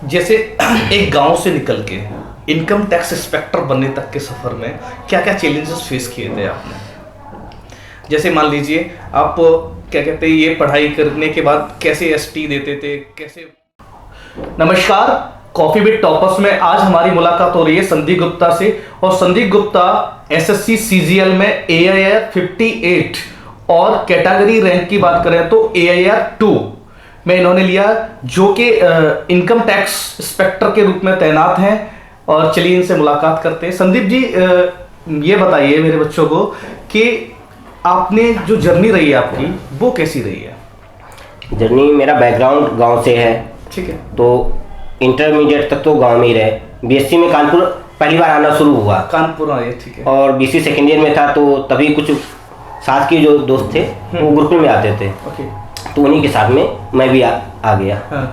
जैसे एक गांव से निकल के इनकम टैक्स इंस्पेक्टर बनने तक के सफर में क्या क्या चैलेंजेस फेस किए थे आपने? जैसे मान लीजिए आप क्या कहते हैं, ये पढ़ाई करने के बाद कैसे एसटी देते थे, कैसे। नमस्कार, कॉफी विद टॉपर्स में आज हमारी मुलाकात हो रही है संदीप गुप्ता से। और संदीप गुप्ता एसएससी सीजीएल में AIR 58 और कैटेगरी रैंक की बात करें तो AIR 2 में इन्होंने लिया, जो कि इनकम टैक्स इंस्पेक्टर के रूप में तैनात हैं। और चलिए इनसे मुलाकात करते हैं। संदीप जी, ये बताइए मेरे बच्चों को कि आपने जो जर्नी रही है आपकी वो कैसी रही है? जर्नी, मेरा बैकग्राउंड गांव से है। ठीक है। तो इंटरमीडिएट तक तो गांव में ही रहे। बीएससी में कानपुर पहली बार आना शुरू हुआ। कानपुर आए, ठीक है। और बीएससी सेकेंड ईयर में था तो तभी कुछ साथ के जो दोस्त थे वो गुरुकुल में आते थे। ओके। तो उन्हीं के साथ में मैं भी आ गया। हाँ।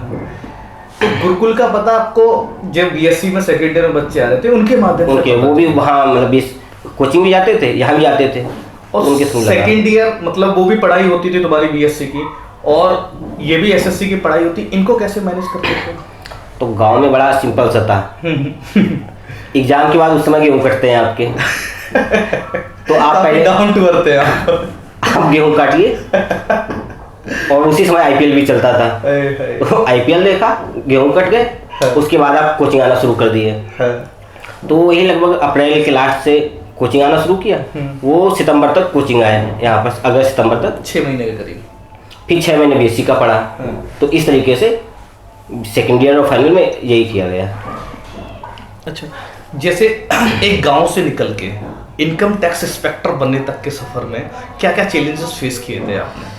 तो गुरुकुल का पता आपको, जब बीएससी में सेकेंड ईयर में बच्चे आ रहे थे उनके माध्यम से? उनके वो भी वहाँ मतलब कोचिंग भी जाते थे, यहाँ भी आते थे। और उनके थ्रू सेकेंड ईयर मतलब वो भी पढ़ाई होती थी तुम्हारी बीएससी की, और ये भी एसएससी की पढ़ाई होती, इनको कैसे मैनेज करते थे? तो गांव में बड़ा सिंपल सा था। एग्जाम के बाद उस समय गेहूँ कटते हैं आपके। तो आप पहले डाउन टू अर्थ है आप गेहूँ काटिए। और उसी समय आईपीएल भी चलता था। तो आईपीएल देखा, गेहूँ कट गए, उसके बाद आप कोचिंग आना शुरू कर दिए। तो वही लगभग अप्रैल के लास्ट से कोचिंग आना शुरू किया। वो सितंबर तक कोचिंग आया यहाँ पर, अगस्त सितंबर तक 6 महीने के करीब। फिर 6 महीने बीएससी का पढ़ा। तो इस तरीके से सेकेंड ईयर और फाइनल में यही किया गया। अच्छा, जैसे एक गांव से निकल के इनकम टैक्स इंस्पेक्टर बनने तक के सफर में क्या क्या चैलेंजेस फेस किए थे आपने?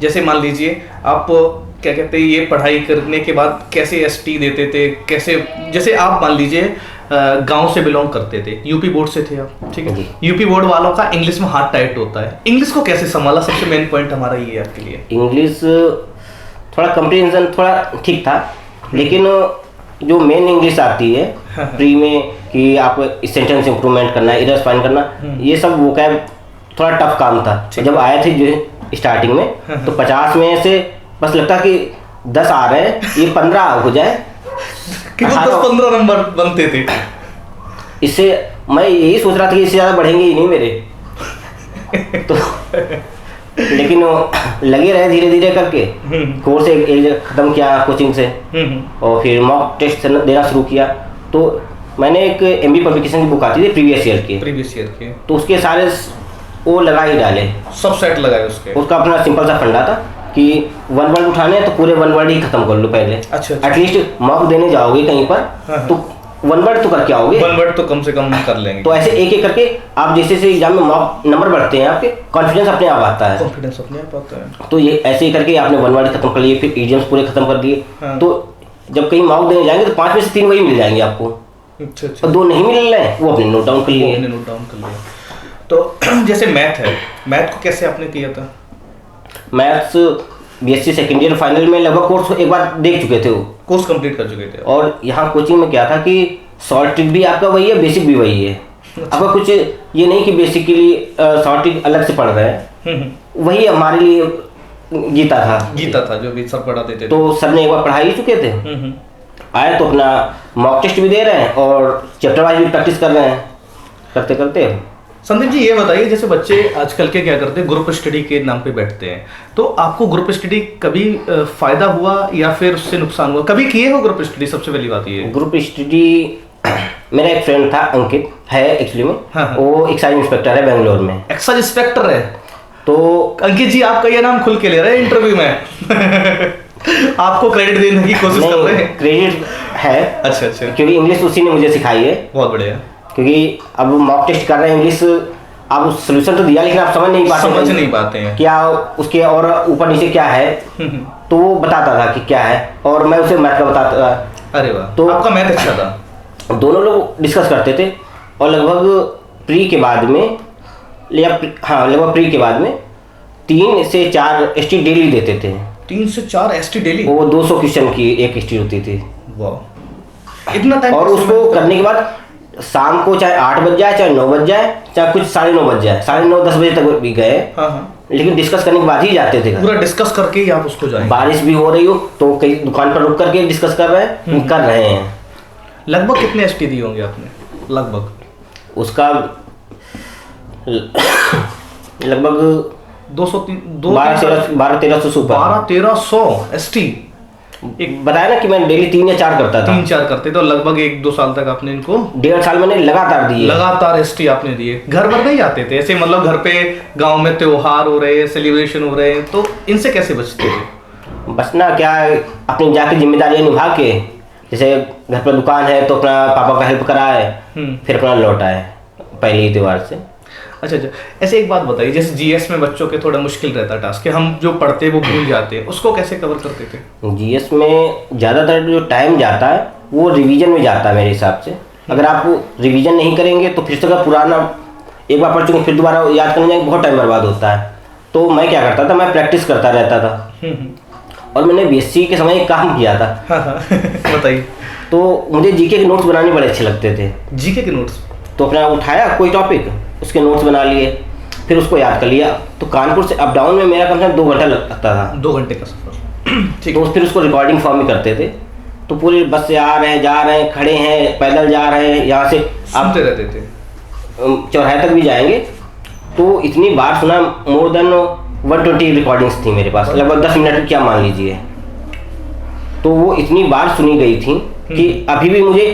जैसे मान लीजिए आप क्या कहते हैं, ये पढ़ाई करने के बाद कैसे एसटी देते थे, कैसे, जैसे आप मान लीजिए गांव से बिलोंग करते थे, यूपी बोर्ड से थे आप, ठीक है। यूपी बोर्ड वालों का इंग्लिश में हाथ टाइट होता है, इंग्लिश को कैसे संभाला? सबसे मेन पॉइंट हमारा ये है आपके लिए। इंग्लिश थोड़ा कंप्रीहेंशन थोड़ा ठीक था, लेकिन जो मेन इंग्लिश आती है प्री में कि आप सेंटेंस इंप्रूवमेंट करना, एरर्स फाइंड करना, ये सब वो क्या थोड़ा टफ काम था। जब आए थे जो स्टार्टिंग में तो 50 में से बस लगता कि 10 आ रहे हैं, ये 15 हो जाए कि 10-15 नंबर बनते थे। इससे मैं यही सोच रहा था कि इससे ज़्यादा बढ़ेंगे ही नहीं मेरे। तो लेकिन लगे रहे धीरे धीरे करके। कोर्स एक खत्म किया कोचिंग से, और फिर मॉक टेस्ट देना शुरू किया। तो मैंने एक MB पब्लिकेशन की बुक आती थी प्रीवियस ईयर के, तो उसके सारे वो लगा ही डाले, सब सेट लगाए उसके। उसका अपना सिंपल सा फंडा था कि 1 वर्ड उठाने तो पूरे 1 वर्ड ही खत्म कर लो पहले। अच्छा। एटलीस्ट मॉक देने जाओगे कहीं पर तो 1 वर्ड तो करके आओगे, 1 वर्ड तो कम से कम कर लेंगे। तो ऐसे एक एक करके आप जैसे जैसे एग्जाम में मॉक नंबर बढ़ते हैं आपके कॉन्फिडेंस अपने आप आता है। कॉन्फिडेंस अपने आप आता है। तो ये ऐसे ही करके आपने 1 वर्ड खत्म कर लिए, फिर इडियम्स पूरे खत्म कर दिए। तो जब कहीं मॉक देने जाएंगे तो 5 में से 3 वही मिल जाएंगे आपको। अच्छा। और 2 नहीं मिल रहे हैं वो अपने नोट डाउन कर लिए। तो जैसे मैथ है, मैथ को कैसे आपने किया था? Maths BSc second year final में लगभग कोर्स एक बार देख चुके थे, वो कोर्स कंप्लीट कर चुके थे। और यहाँ कोचिंग में क्या था कि शॉर्ट ट्रिक भी आपका वही है, बेसिक भी वही है। आपका कुछ ये नहीं कि बेसिकली शॉर्ट ट्रिक अलग से पढ़ रहे हैं, वही हमारे लिए गीता था जो भी सर पढ़ा देते थे। तो सर ने एक बार पढ़ा ही चुके थे। आए तो अपना मॉक टेस्ट भी दे रहे हैं और चैप्टर वाइज भी प्रैक्टिस कर रहे हैं, करते करते। संदीप जी, ये बताइए, जैसे बच्चे आजकल के क्या करते हैं, ग्रुप स्टडी के नाम पे बैठते हैं, तो आपको ग्रुप स्टडी कभी फायदा हुआ या फिर उससे नुकसान हुआ? कभी किए हो ग्रुप स्टडी? सबसे पहली बात ये। ग्रुप स्टडी मेरा एक फ्रेंड था, अंकित है एक्चुअली में। वो एक्साइज इंस्पेक्टर है बेंगलोर में। एक्साइज इंस्पेक्टर है? तो अंकित जी, आपका ये नाम खुल के ले रहे हैं इंटरव्यू में। आपको क्रेडिट देने की कोशिश कर रहे हैं? क्रेडिट है। अच्छा। क्योंकि इंग्लिश उसी ने मुझे सिखाई है। बहुत बढ़िया। क्योंकि अब मॉक टेस्ट कर रहे हैं इंग्लिश, आप सोल्यूशन तो दिया लेकिन आप समझ नहीं पाते हैं क्या उसके और ऊपर नीचे क्या है। तो वो बताता था कि क्या है, और मैं उसे मैथ का बताता था। अरे वाह, तो आपका मैथ अच्छा था। दोनों लोग डिस्कस करते थे, और लगभग प्री के बाद में लगभग प्री के बाद में 3 से 4 एसटी डेली देते थे। 3 से 4 एसटी डेली? वो 200 क्वेश्चन की एक एसटी होती थी। वाह, इतना टाइम! और उसको करने के बाद शाम को चाहे 8 बज जाए, चाहे 9 बज जाए, चाहे कुछ 9:30 बज जाए, 9:30-10 बजे तक भी गए, लेकिन डिस्कस करने के बाद ही जाते थे घर। पूरा डिस्कस करके ही आप उसको जाएंगे? बारिश भी हो रही हो तो कहीं दुकान पर रुक करके डिस्कस कर रहे हैं। लगभग कितने एसटी दिए होंगे आपने लगभग? उसका लगभग 1200-1300 से ऊपर। 1200-1300 एसटी? एक बताया ना कि मैं डेली 3 या 4 करता था। 3-4 करते तो लगभग 1-2 साल तक आपने इनको 1.5 साल मैंने लगातार दिए। लगातार एसटी आपने दिए? घर भर नहीं आते थे ऐसे, मतलब घर पे गांव में त्योहार हो रहे हैं, सेलिब्रेशन हो रहे हैं, तो इनसे कैसे बचते थे? बचना क्या, अपनी जाके जिम्मेदारियां निभा के, जैसे घर पर दुकान है तो अपना पापा का हेल्प कराए, फिर अपना लौट आए पहले ही त्योहार से। अच्छा, ऐसे एक बात बताइए, जैसे जीएस में बच्चों के थोड़ा मुश्किल रहता है टास्क कि हम जो पढ़ते हैं वो भूल जाते हैं, उसको कैसे कवर करते थे? जीएस में ज़्यादातर जो टाइम जाता है वो रिवीजन में जाता है मेरे हिसाब से। अगर आप रिवीजन नहीं करेंगे तो फिर से अगर पुराना एक बार पढ़ चुके फिर दोबारा याद करने जाएंगे, बहुत टाइम बर्बाद होता है। तो मैं क्या करता था, मैं प्रैक्टिस करता रहता था। और मैंने बीएससी के समय एक काम किया था। बताइए। तो मुझे जीके के नोट्स बनाने बड़े अच्छे लगते थे। जीके के नोट्स? तो अपना उठाया कोई टॉपिक, उसके नोट्स बना लिए, फिर उसको याद कर लिया। तो कानपुर से अप डाउन में मेरा कम से कम 2 घंटा लगता था। 2 घंटे का सफर? ठीक। तो फिर उसको रिकॉर्डिंग फॉर्म में करते थे। तो पूरी बस से आ रहे हैं, जा रहे हैं, खड़े हैं, पैदल जा रहे हैं, यहाँ से आप सुनते रहते थे? चौराहे तक भी जाएंगे। तो इतनी बार सुना, मोर देन 120 रिकॉर्डिंग्स थी मेरे पास, लगभग 10 मिनट क्या मान लीजिए। तो वो इतनी बार सुनी गई थी कि अभी भी मुझे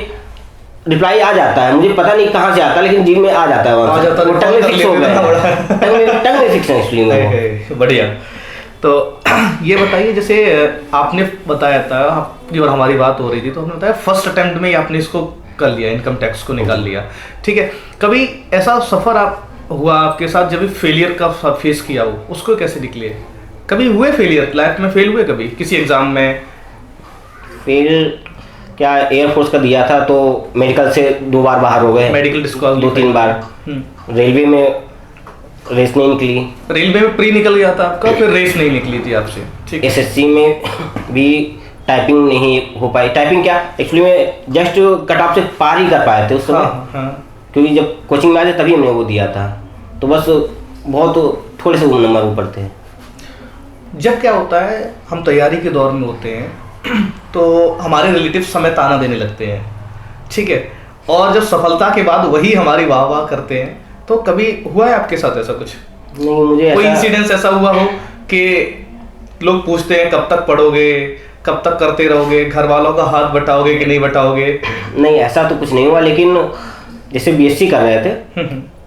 रिप्लाई आ जाता है। मुझे पता नहीं कहाँ से आता है, लेकिन जिम में आ जाता है वहाँ से। वो टंग में फिक्स हो गया, टंग में फिक्स है इसलिए। बढ़िया। तो ये बताइए, जैसे आपने बताया था, आपकी और हमारी बात हो रही थी तो आपने बताया फर्स्ट अटेम्प्ट में ही आपने इसको कर लिया, इनकम टैक्स को निकाल लिया, ठीक है। कभी ऐसा सफ़र आप हुआ आपके साथ जब भी फेलियर का फेस किया हो, उसको कैसे निकले? कभी हुए फेलियर, लाइफ में फेल हुए कभी किसी एग्ज़ाम में? फेल क्या, एयरफोर्स का दिया था तो मेडिकल से 2 बार बाहर हो गए, मेडिकल डिस्क्वालिफाई 2-3 बार। रेलवे में रेस नहीं निकली। रेलवे में प्री निकल गया था आपका, फिर रेस नहीं निकली थी आपसे, ठीक। एसएससी में भी टाइपिंग नहीं हो पाई। टाइपिंग क्या, एक्चुअली में जस्ट कट ऑफ से पार ही कर पाए थे उस समय। क्योंकि जब कोचिंग में आए थे तभी हमने वो दिया था, तो बस बहुत थोड़े से नंबर ऊपर थे। जब क्या होता है, हम तैयारी के दौर में होते हैं तो हमारे रिलेटिव्स हमें ताना देने लगते हैं, ठीक है, और जब सफलता के बाद वही हमारी वाह वाह करते हैं, तो कभी हुआ है आपके साथ ऐसा कुछ? नहीं, मुझे कोई इंसिडेंस ऐसा हुआ हो कि लोग पूछते हैं कब तक पढ़ोगे, कब तक करते रहोगे, घर वालों का हाथ बटाओगे कि नहीं बटाओगे? नहीं, ऐसा तो कुछ नहीं हुआ, लेकिन जैसे बीएससी कर रहे थे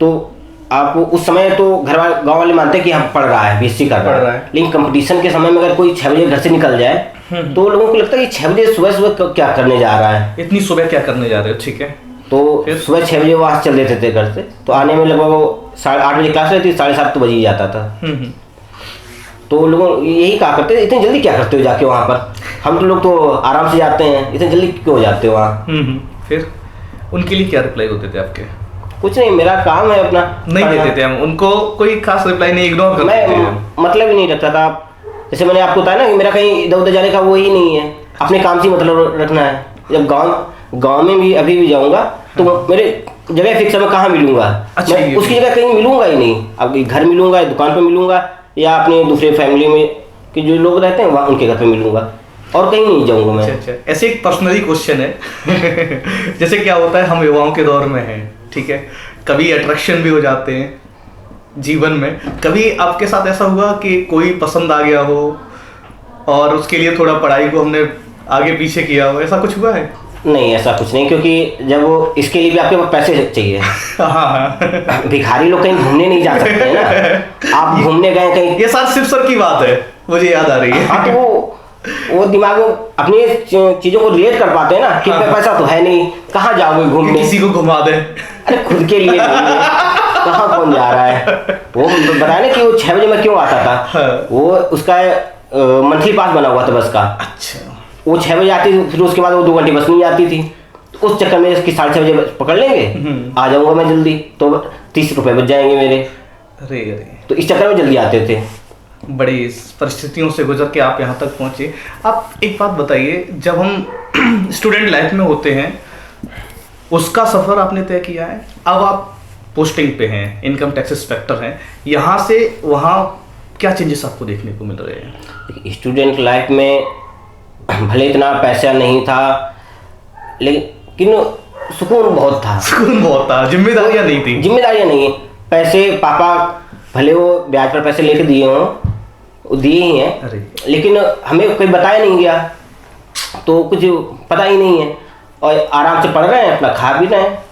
तो आप उस समय तो घर वाले, गाँव वाले मानते हैं कि हम पढ़ रहा है, बीएससी कर रहा है, लेकिन कंपटीशन के समय में अगर कोई 6 बजे घर से निकल जाए तो लोगों को लगता है कि 6 बजे सुबह क्या करने जा रहा है, इतनी सुबह क्या करने जा रहे हो, ठीक है। तो सुबह 6 बजे वहाँ चल देते थे घर से, तो आने में लगभग 8:30 बजे क्लास रहती, 7:30 तो बज ही जाता था। तो लोग यही कहा करते, इतनी जल्दी क्या करते हो जाके वहाँ पर, हम तो लोग तो आराम से जाते हैं, इतनी जल्दी क्यों जाते हो वहाँ? फिर उनके लिए क्या रिप्लाई होते थे आपके? कुछ नहीं, मेरा काम है अपना। नहीं देते थे हम उनको कोई खास रिप्लाई, नहीं, इग्नोर करते थे। मतलब ही नहीं रखता था। जैसे मैंने आपको बताया ना कि मेरा कहीं इधर उधर जाने का वो ही नहीं है, अपने काम से मतलब रखना है। जब गांव में भी अभी भी जाऊंगा तो मेरे जगह फिक्स है, मैं कहाँ मिलूंगा। अच्छा, मैं उसकी जगह कहीं मिलूंगा ही नहीं, अब घर मिलूंगा, दुकान पर मिलूंगा, या अपने दूसरे फैमिली में कि जो लोग रहते हैं वहाँ उनके घर पे मिलूंगा, और कहीं नहीं जाऊंगा मैं। अच्छा, ऐसे एक पर्सनली क्वेश्चन है जैसे क्या होता है, हम युवाओं के दौर में हैं, ठीक है, कभी अट्रैक्शन भी हो जाते हैं जीवन में। कभी आपके साथ ऐसा हुआ कि कोई पसंद आ गया हो और उसके लिए थोड़ा पढ़ाई को हमने आगे पीछे किया हो, ऐसा कुछ हुआ है? नहीं, ऐसा कुछ नहीं, क्योंकि जब वो इसके लिए भी आपके पास पैसे चाहिए। हाँ। भिखारी लोग कहीं घूमने नहीं जा सकते हैं ना, आप घूमने गए कहीं, ये सिर्फ सर की बात है, मुझे याद आ रही है। हाँ, तो वो दिमाग में अपनी चीजों को रिलेट कर पाते हैं ना कि पैसा तो है नहीं, कहाँ जाओगे घूमने, किसी को घुमा दे। अरे खुद के लिए कहाँ कौन जा रहा है। वो बताया ना कि वो 6 बजे में क्यों आता था, वो उसका मंथली पास बना हुआ था बस का। अच्छा। वो 6 बजे आती थी, फिर उसके बाद वो 2 घंटे बस नहीं आती थी, तो उस चक्कर में इसकी 6:30 बजे पकड़ लेंगे, आ जाऊंगा मैं जल्दी, तो 30 रुपए बच जाएंगे मेरे। अरे तो इस चक्कर में जल्दी आते थे। बड़ी परिस्थितियों से गुजर के आप यहाँ तक पहुँचे। आप एक बात बताइए, जब हम स्टूडेंट लाइफ में होते हैं उसका सफ़र आपने तय किया है, अब आप पोस्टिंग पे हैं, इनकम टैक्स इंस्पेक्टर हैं, यहाँ से वहाँ क्या चेंजेस आपको देखने को मिल रहे हैं? स्टूडेंट लाइफ में भले इतना पैसा नहीं था, लेकिन सुकून बहुत था। सुकून बहुत था, जिम्मेदारियां नहीं थी। जिम्मेदारियां नहीं है, पैसे पापा भले वो ब्याज पर पैसे लेके दिए हों, वो दिए ही हैं, अरे लेकिन हमें कोई बताया नहीं गया, तो कुछ पता ही नहीं है, और आराम से पढ़ रहे हैं, अपना खा भी रहे हैं।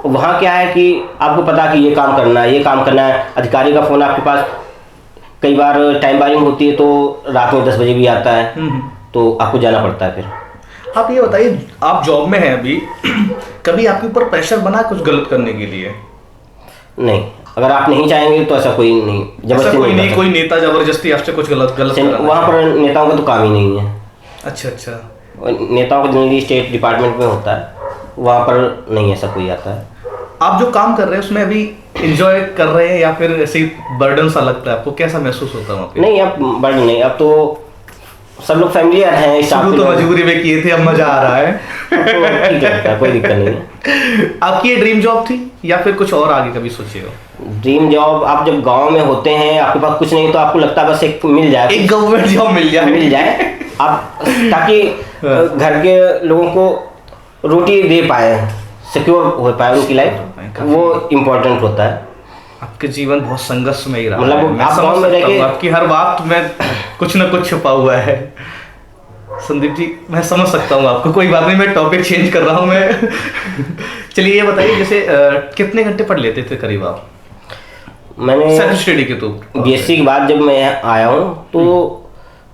वहाँ क्या है कि आपको पता कि ये काम करना है, ये काम करना है, अधिकारी का फ़ोन आपके पास, कई बार टाइम बारिंग होती है तो रात में 10 बजे भी आता है, तो आपको जाना पड़ता है। फिर आप ये बताइए, आप जॉब में हैं अभी, कभी आपके ऊपर प्रेशर बना कुछ गलत करने के लिए? नहीं, अगर आप नहीं चाहेंगे तो ऐसा कोई नहीं, जबरदस्ती कोई नहीं, कोई नेता जबरदस्ती आपसे कुछ गलत वहाँ पर नेताओं का तो काम ही नहीं है। अच्छा। नेताओं का जनरली स्टेट डिपार्टमेंट में होता है, वहाँ पर नहीं ऐसा कोई आता है। आप जो काम कर रहे हैं उसमें अभी एंजॉय कर रहे हैं या फिर ऐसे ही बर्डन सा लगता है आपको? कैसा महसूस होता है वहाँ पे? नहीं, अब बर्डन नहीं, अब तो सब लोग फैमिलियर हैं। शुरू तो मजबूरी में किए थे, अब मजा आ रहा है। तो ठीक लगता है, कोई दिक्कत नहीं है। आपकी ये ड्रीम जॉब थी या फिर कुछ और आगे कभी सोचे हो? ड्रीम जॉब, आप जब गांव में होते हैं, आपके पास कुछ नहीं तो आपको लगता है बस एक मिल जाए, एक गवर्नमेंट जॉब मिल जाए आप, ताकि घर के लोगों को रोटी दे पाए, सिक्योर हो पाए उनकी लाइफ, वो इम्पोर्टेंट होता है। आपके जीवन बहुत संघर्ष में ही रहा मतलब है। मैं समझ सकता हूँ, आपकी हर बात में कुछ न कुछ छुपा हुआ है। संदीप जी, मैं समझ सकता हूँ आपको, कोई बात नहीं, मैं टॉपिक चेंज कर रहा हूँ मैं। चलिए ये बताइए, जैसे कितने घंटे पढ़ लेते थे करीब आप? मैंने सेल्फ स्टडी के तो बीएससी के बाद जब मैं आया हूँ तो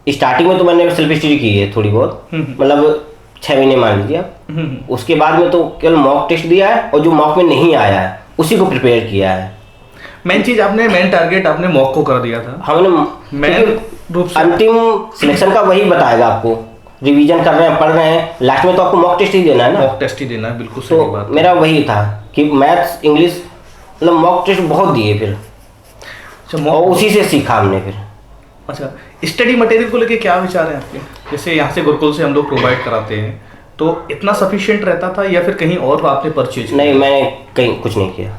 स्टार्टिंग में तो मैंने सेल्फ स्टडी की है थोड़ी बहुत, मतलब 6 महीने मान लीजिए आप। उसके बाद में तो केवल मॉक टेस्ट दिया है, और जो मॉक में नहीं आया है उसी को प्रिपेयर किया है। मेन चीज आपने, मेन टारगेट आपने मॉक को कर दिया था। हमने मेन रूप से अंतिम सिलेक्शन का वही बताएगा आपको, रिवीजन कर रहे हैं, पढ़ रहे हैं, लास्ट में तो आपको मॉक टेस्ट ही देना है ना। मॉक टेस्ट ही देना है, बिल्कुल सही तो बात। मेरा वही था कि मैथ्स, इंग्लिश, मतलब मॉक टेस्ट बहुत दिए फिर, और उसी से सीखा हमने फिर। अच्छा, स्टडी मटेरियल को लेके क्या विचार है आपके? जैसे यहाँ से गुरुकुल से हम लोग प्रोवाइड कराते हैं, तो इतना सफिशिएंट रहता था या फिर कहीं और आपने परचेज? नहीं, मैंने कहीं कुछ नहीं किया,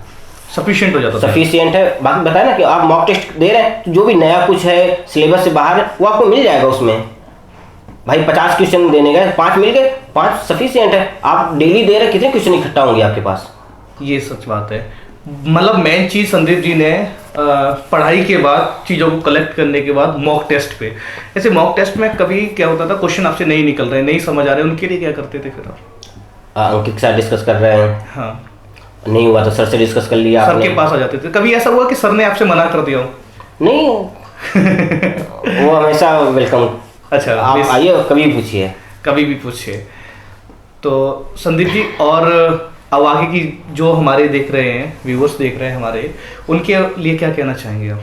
सफिशिएंट हो जाता था। सफिशिएंट है। बाकी बताया ना कि आप मॉक टेस्ट दे रहे हैं तो जो भी नया कुछ है सिलेबस से बाहर है वो आपको मिल जाएगा उसमें। भाई 50 क्वेश्चन देने गए, 5 मिल गए, 5 सफिशिएंट है। आप डेली दे रहे, कितने क्वेश्चन इकट्ठा होंगे आपके पास? ये सच बात है। मतलब मेन चीज संदीप जी ने पढ़ाई के बाद चीज़ों को कलेक्ट करने के बाद मॉक टेस्ट पे, ऐसे मॉक टेस्ट में कभी क्या होता था, क्वेश्चन आपसे नहीं निकल रहे, नहीं समझ आ रहे, उनके लिए क्या करते थे फिर आप? अंकित के साथ डिस्कस कर रहे हैं, हाँ, नहीं हुआ तो सर से डिस्कस कर लिया, सर के पास आ जाते थे। कभी ऐसा हुआ कि सर ने आपसे मना कर दिया हो? नहीं, वो हमेशा वेलकम। अच्छा, आप आइए, कभी पूछिए, कभी भी पूछिए। तो संदीप जी, और अब आगे की जो हमारे देख रहे हैं, व्यूअर्स देख रहे हैं हमारे, उनके लिए क्या कहना चाहेंगे आप?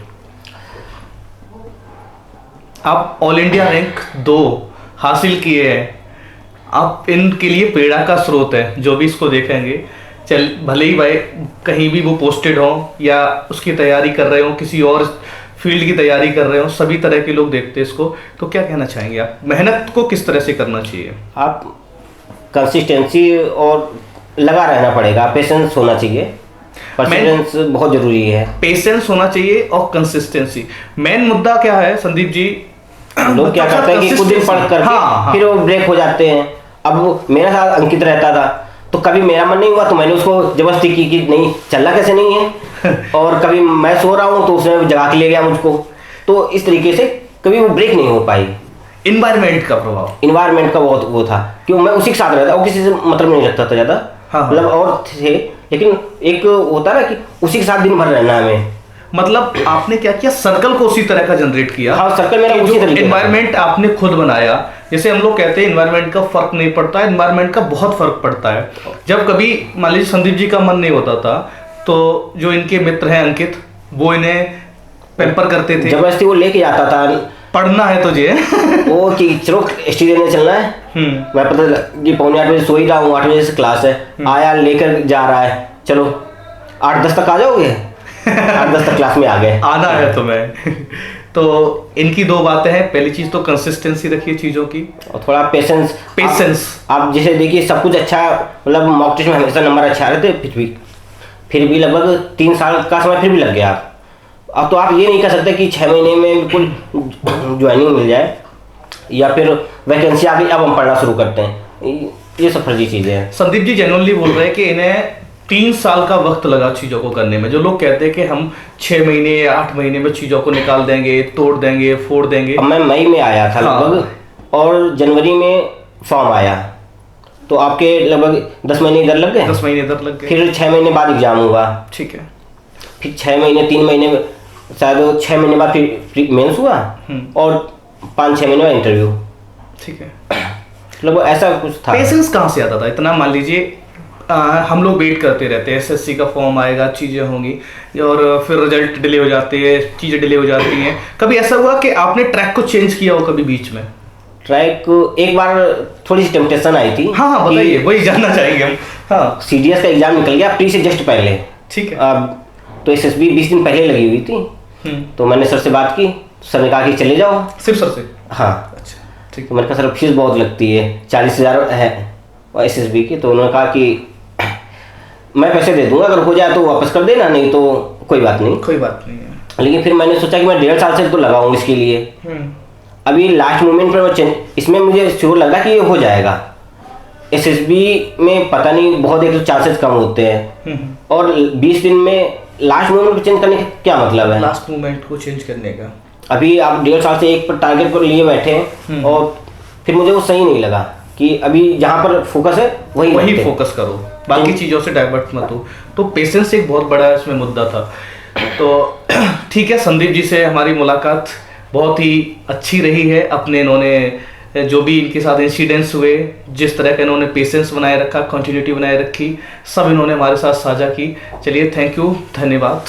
आप ऑल इंडिया रैंक 2 हासिल किए हैं, आप इनके लिए प्रेरणा का स्रोत है। जो भी इसको देखेंगे, चल भले ही भाई कहीं भी वो पोस्टेड हो या उसकी तैयारी कर रहे हो, किसी और फील्ड की तैयारी कर रहे हो, सभी तरह के लोग देखते हैं इसको, तो क्या कहना चाहेंगे आप? मेहनत को किस तरह से करना चाहिए? आप कंसिस्टेंसी और लगा रहना पड़ेगा, पेशेंस होना चाहिए, परसिस्टेंस बहुत जरूरी है। पेशेंस होना चाहिए और कंसिस्टेंसी। मेन मुद्दा क्या है संदीप जी, लोग क्या करते हैं कि कुछ दिन पढ़ कर फिर वो ब्रेक हो जाते हैं। अब मेरे साथ अंकित रहता था, तो कभी मेरा मन नहीं हुआ तो मैंने उसको जबरदस्ती की कि नहीं, चलना कैसे नहीं है, और कभी मैं सो रहा हूँ तो उसने जगा के ले गया मुझको। तो इस तरीके से कभी वो ब्रेक नहीं हो पाई। इन्वायरमेंट का प्रभाव, इन्वायरमेंट का बहुत वो था कि मैं उसी के साथ रहता, और किसी से मतलब नहीं रखता था ज़्यादा। मतलब और थे, लेकिन एक होता ना कि उसी के साथ दिन भर रहना हमें। मतलब आपने क्या किया, सर्कल को उसी तरह का जनरेट किया। हाँ, सर्कल मेरा उसी तरीके का। एनवायरनमेंट आपने खुद बनाया। जैसे हम लोग कहते हैं एनवायरनमेंट का फर्क नहीं पड़ता है, एनवायरनमेंट का बहुत फर्क पड़ता है। जब कभी मान लीजिए संदीप जी का मन नहीं होता था, तो जो इनके मित्र हैं अंकित, वो इन्हें पैम्पर करते थे, जबरदस्ती वो लेके जाता था, पढ़ना है तुझे वो कि चलो स्टडी देने चलना है। मैं पता कि 7:45 बजे सो ही रहा हूँ, 8 बजे से क्लास है, आया लेकर जा रहा है, चलो 8-10 तक आ जाओगे। 8-10 तक क्लास में आ गए, आना है तुम्हें। तो इनकी 2 बातें हैं। पहली चीज तो कंसिस्टेंसी रखिए चीजों की, और थोड़ा पेशेंस। आप जैसे देखिए सब कुछ अच्छा, मतलब मॉक टेस्ट में हमेशा नंबर अच्छा आ रहे थे, फिर भी लगभग 3 साल का समय फिर भी लग गया। अब तो आप ये नहीं कर सकते कि 6 महीने में बिल्कुल ज्वाइनिंग मिल जाए या फिर वैकेंसी आ गई अब हम पढ़ना शुरू करते हैं, ये सब फर्जी चीज़ें हैं। संदीप जी जेन्युइनली बोल रहे हैं कि इन्हें 3 साल का वक्त लगा चीज़ों को करने में। जो लोग कहते हैं कि हम 6 महीने या 8 महीने में चीज़ों को निकाल देंगे, तोड़ देंगे, फोड़ देंगे। अब मैं मई में आया था हाँ। लगभग और जनवरी में फॉर्म आया, तो आपके लगभग 10 महीने इधर लग गए, 10 महीने इधर लग गए। फिर 6 महीने बाद एग्जाम हुआ, ठीक है। फिर 6 महीने 3 महीने शायद 6 महीने बाद फिर मेंस हुआ और 5-6 महीने बाद इंटरव्यू। ठीक है। मतलब ऐसा कुछ था। पेशेंस कहाँ से आता था इतना? मान लीजिए हम लोग वेट करते रहते हैं, एसएससी का फॉर्म आएगा, चीज़ें होंगी और फिर रिजल्ट डिले हो जाते हैं, चीज़ें डिले हो जाती हैं। कभी ऐसा हुआ कि आपने ट्रैक को चेंज किया हो कभी बीच में? ट्रैक एक बार थोड़ी सी टेम्पटेशन आई थी। हाँ हाँ बताइए, वही जानना चाहेंगे हम। हाँ सीडीएस का एग्जाम निकल गया प्री से जस्ट पहले। ठीक है। अब तो एसएसबी 20 दिन पहले लगी हुई थी, तो मैंने सर से बात की, सर ने कहा कि चले जाओ। सिर्फ सर से? हाँ। अच्छा ठीक तो मैंने कहा सर फीस बहुत लगती है, 40,000 है और एसएसबी की। तो उन्होंने कहा कि मैं पैसे दे दूंगा, अगर हो जाए तो वापस कर देना, नहीं तो कोई बात नहीं। कोई बात नहीं है। लेकिन फिर मैंने सोचा कि मैं 1.5 साल से तो लगाऊंगा इसके लिए। अभी लास्ट मोमेंट पर मैं इसमें मुझे श्योर लगा कि ये हो जाएगा। एसएसबी में पता नहीं बहुत एक तो चांसेस कम होते हैं और 20 दिन में लास्ट मोमेंट को चेंज करने का क्या मतलब है? लास्ट मोमेंट को चेंज करने का अभी आप 1.5 साल से एक पर टारगेट पर लिए बैठे हैं और फिर मुझे वो सही नहीं लगा कि अभी जहाँ पर फोकस है वही फोकस करो, बाकी चीज़ों से डाइवर्ट मत हो। तो पेशेंस एक बहुत बड़ा इसमें मुद्दा था। तो ठीक है, संदीप जी से हमारी मुलाकात बहुत ही अच्छी रही है। अपने इन्होंने जो भी इनके साथ इंसिडेंट्स हुए, जिस तरह का इन्होंने पेशेंस बनाए रखा, कंटिन्यूटी बनाए रखी, सब इन्होंने हमारे साथ साझा की। चलिए थैंक यू, धन्यवाद।